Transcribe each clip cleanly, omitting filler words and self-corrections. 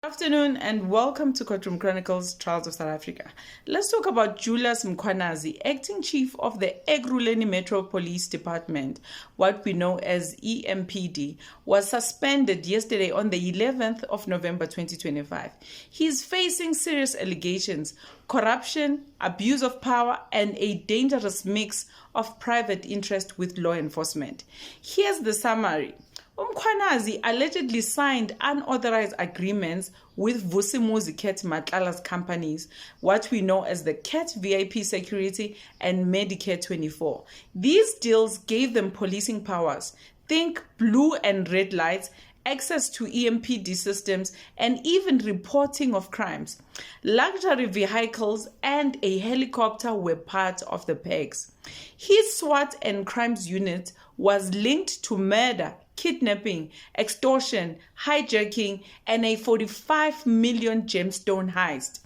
Good afternoon and welcome to Courtroom Chronicles, Trials of South Africa. Let's talk about Julius Mkhwanazi, acting chief of the Ekurhuleni Metro Police Department, what we know as EMPD, was suspended yesterday on the 11th of November 2025. He is facing serious allegations, corruption, abuse of power, and a dangerous mix of private interest with law enforcement. Here's the summary. Mkhwanazi allegedly signed unauthorized agreements with Vusimuzi Cat Matlala's companies, what we know as the Cat VIP Security and Medicare 24. These deals gave them policing powers. Think blue and red lights, access to EMPD systems, and even reporting of crimes. Luxury vehicles and a helicopter were part of the perks. His SWAT and crimes unit was linked to murder, kidnapping, extortion, hijacking, and a 45 million gemstone heist.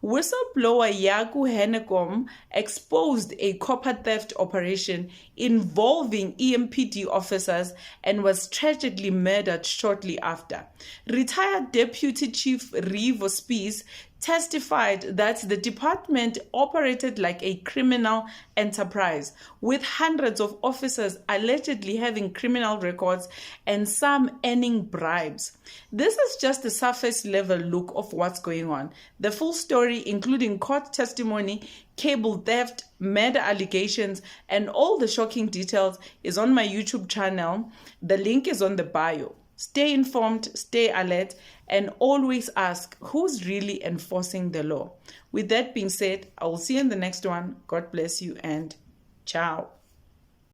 Whistleblower Yaku Hennekom exposed a copper theft operation involving EMPD officers and was tragically murdered shortly after. Retired Deputy Chief Revo Spies testified that the department operated like a criminal enterprise, with hundreds of officers allegedly having criminal records and some earning bribes. This is just a surface level look of what's going on. The full story, including court testimony, cable theft, murder allegations, and all the shocking details, is on my YouTube channel. The link is on the bio. Stay informed, stay alert, and always ask who's really enforcing the law. With that being said, I will see you in the next one. God bless you and ciao.